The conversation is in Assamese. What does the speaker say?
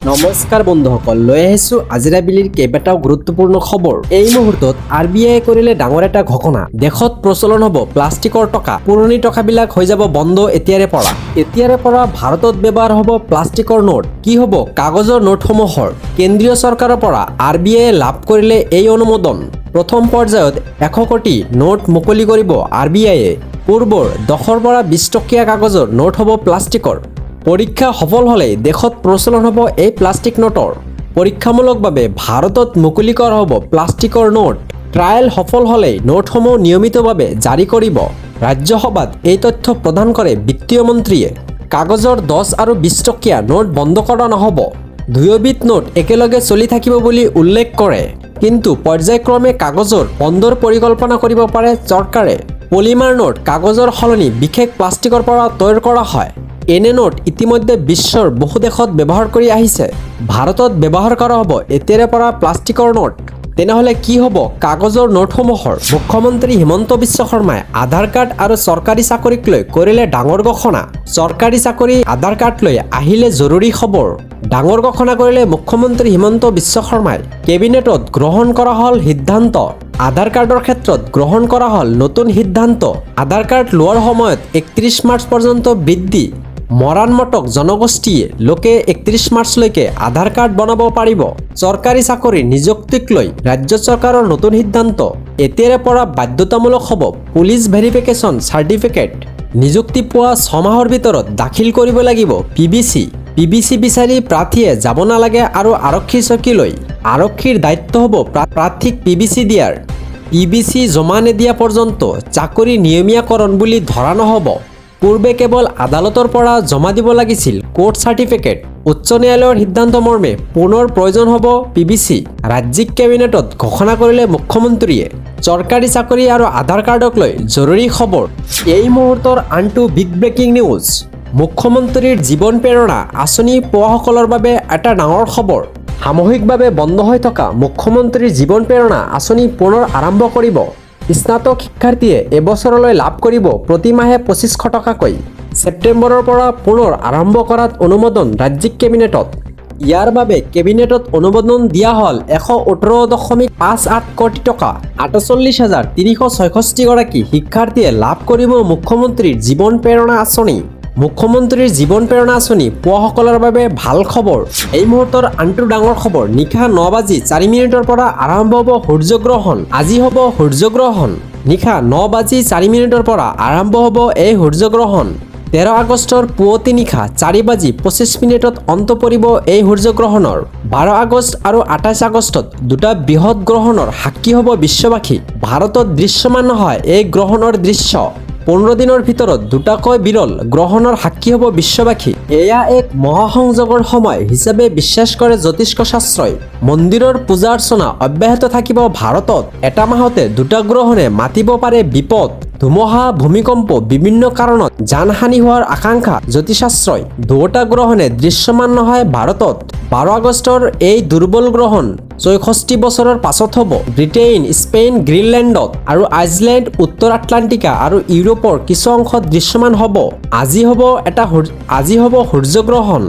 নমস্কাৰ বন্ধুসকল, লৈ আহিছো আজিৰাবিলিৰ কেইবাটাও গুৰুত্বপূৰ্ণ খবৰ। এই মুহূৰ্তত RBI কৰিলে ডাঙৰ এটা ঘোষণা। দেশত প্ৰচলন হ'ব প্লাষ্টিকৰ টকা। পুৰণি টকাবিলাক হৈ যাব বন্ধ এতিয়াৰে পৰা ভাৰতত ব্যৱহাৰ হ'ব প্লাষ্টিকৰ নোট। কি হ'ব কাগজৰ নোটসমূহৰ? কেন্দ্ৰীয় চৰকাৰৰ পৰা RBI লাভ কৰিলে এই অনুমোদন। প্ৰথম পৰ্যায়ত 100 কোটি নোট মুকলি কৰিব RBIয়ে। পূৰ্বৰ 10ৰ পৰা 20 টকীয়া কাগজৰ নোট হ'ব প্লাষ্টিকৰ। পৰীক্ষা সফল হ'লে দেশত প্ৰচলন হ'ব এই প্লাষ্টিক নোটৰ। পৰীক্ষামূলকভাৱে ভাৰতত মুকলি কৰা হ'ব প্লাষ্টিকৰ নোট। ট্ৰায়েল সফল হ'লে নোটসমূহ নিয়মিতভাৱে জাৰি কৰিব। ৰাজ্যসভাত এই তথ্য প্ৰদান কৰে বিত্তীয় মন্ত্ৰীয়ে। কাগজৰ 10 আৰু 20 টকীয়া নোট বন্ধ কৰা নহ'ব। দুয়োবিধ নোট একেলগে চলি থাকিব বুলি উল্লেখ কৰে। কিন্তু পৰ্যায়ক্ৰমে কাগজৰ বন্ধৰ পৰিকল্পনা কৰিব পাৰে চৰকাৰে। পলিমাৰ নোট কাগজৰ সলনি বিশেষ প্লাষ্টিকৰ পৰা তৈয়াৰ কৰা হয়। এনে নোট ইতিমধ্যে বিশ্বৰ বহু দেশত ব্যৱহাৰ কৰি আহিছে। ভাৰতত ব্যৱহাৰ কৰা হ'ব এতিয়াৰে পৰা প্লাষ্টিকৰ নোট। তেনেহ'লে কি হ'ব কাগজৰ নোটসমূহৰ? মুখ্যমন্ত্ৰী হিমন্ত বিশ্ব শৰ্মাই আধাৰ কাৰ্ড আৰু চৰকাৰী চাকৰিক লৈ কৰিলে ডাঙৰ ঘোষণা। চৰকাৰী চাকৰি আধাৰ কাৰ্ড লৈ আহিলে জৰুৰী খবৰ। ডাঙৰ ঘোষণা কৰিলে মুখ্যমন্ত্ৰী হিমন্ত বিশ্ব শৰ্মাই। কেবিনেটত গ্ৰহণ কৰা হ'ল সিদ্ধান্ত। আধাৰ কাৰ্ডৰ ক্ষেত্ৰত গ্ৰহণ কৰা হ'ল নতুন সিদ্ধান্ত। আধাৰ কাৰ্ড লোৱাৰ সময়ত 31 মাৰ্চ পৰ্যন্ত বৃদ্ধি। মৰাণমটক জনগোষ্ঠীয়ে লোকে 31 মাৰ্চলৈকে আধাৰ কাৰ্ড বনাব পাৰিব। চৰকাৰী চাকৰি নিযুক্তিক লৈ ৰাজ্য চৰকাৰৰ নতুন সিদ্ধান্ত। এতিয়াৰে পৰা বাধ্যতামূলক হ'ব পুলিচ ভেৰিফিকেশ্যন চাৰ্টিফিকেট। নিযুক্তি পোৱা 6 মাহৰ ভিতৰত দাখিল কৰিব লাগিব PBC বিচাৰি প্ৰাৰ্থীয়ে যাব নালাগে আৰু আৰক্ষীৰ চকীলৈ। আৰক্ষীৰ দায়িত্ব হ'ব প্ৰাৰ্থীক PBC দিয়াৰ। PBC জমা নিদিয়া পৰ্যন্ত চাকৰি নিয়মীয়াকৰণ বুলি ধৰা নহ'ব। পূৰ্বে কেৱল আদালতৰ পৰা জমা দিব লাগিছিল কোৰ্ট চাৰ্টিফিকেট। উচ্চ ন্যায়ালয়ৰ সিদ্ধান্ত মৰ্মে পুনৰ প্ৰয়োজন হ'ব PBC। ৰাজ্যিক কেবিনেটত ঘোষণা কৰিলে মুখ্যমন্ত্ৰীয়ে। চৰকাৰী চাকৰি আৰু আধাৰ কাৰ্ডক লৈ জৰুৰী খবৰ। এই মুহূৰ্তৰ আনটো বিগ ব্ৰেকিং নিউজ। মুখ্যমন্ত্ৰীৰ জীৱন প্ৰেৰণা আঁচনি পোৱাসকলৰ বাবে এটা ডাঙৰ খবৰ। সামূহিকভাৱে বন্ধ হৈ থকা মুখ্যমন্ত্ৰীৰ জীৱন প্ৰেৰণা আঁচনি পুনৰ আৰম্ভ কৰিব। স্নাতক শিক্ষাৰ্থীয়ে এবছৰলৈ লাভ কৰিব প্ৰতি মাহে 2500 টকাকৈ। ছেপ্টেম্বৰৰ পৰা পুনৰ আৰম্ভ কৰাত অনুমোদন ৰাজ্যিক কেবিনেটত। ইয়াৰ বাবে কেবিনেটত অনুমোদন দিয়া হ'ল 118.58 কোটি টকা। 48,366 গৰাকী শিক্ষাৰ্থীয়ে লাভ কৰিব মুখ্যমন্ত্ৰীৰ জীৱন প্ৰেৰণা আঁচনি। মুখ্যমন্ত্ৰীৰ জীৱন প্ৰেৰণা আঁচনি পোৱাসকলৰ বাবে ভাল খবৰ। এই মুহূৰ্তৰ আনটো ডাঙৰ খবৰ। নিশা 9:04 পৰা আৰম্ভ হ'ব সূৰ্যগ্ৰহণ। আজি হ'ব সূৰ্যগ্ৰহণ। নিশা 9:04 পৰা আৰম্ভ হ'ব এই সূৰ্যগ্ৰহণ। 13 আগষ্টৰ পুৱতি নিশা 4:25 অন্ত পৰিব এই সূৰ্যগ্ৰহণৰ। 12 আগষ্ট আৰু 28 আগষ্টত দুটা বৃহৎ গ্ৰহণৰ সাক্ষী হ'ব বিশ্ববাসী। ভাৰতত দৃশ্যমান নহয় এই গ্ৰহণৰ দৃশ্য। 15 দিনৰ ভিতৰত দুটাকৈ বিৰল গ্ৰহণৰ সাক্ষী হ'ব বিশ্ববাসী। এয়া এক মহাসংযোগৰ সময় হিচাপে বিশ্বাস কৰে জ্যোতিষ শাস্ত্ৰই। মন্দিৰৰ পূজা অৰ্চনা অব্যাহত থাকিব ভাৰতত। এটা মাহতে দুটা গ্ৰহণে মাতিব পাৰে বিপদ। ধুমুহা ভূমিকম্প বিভিন্ন কাৰণত জানহানি হোৱাৰ আকাংক্ষা জ্যোতিষশাস্ত্ৰই। দুটা গ্ৰহণে দৃশ্যমান নহয় ভাৰতত। 12 আগষ্টৰ এই দুৰ্বল গ্ৰহণ 64 বছৰৰ পাছত হ'ব। ব্ৰিটেইন, স্পেইন, গ্ৰীণলেণ্ডত আৰু আইচলেণ্ড, উত্তৰ আটলাণ্টিকা আৰু ইউৰোপৰ কিছু অংশত দৃশ্যমান হ'ব। আজি হ'ব সূৰ্যগ্ৰহণ।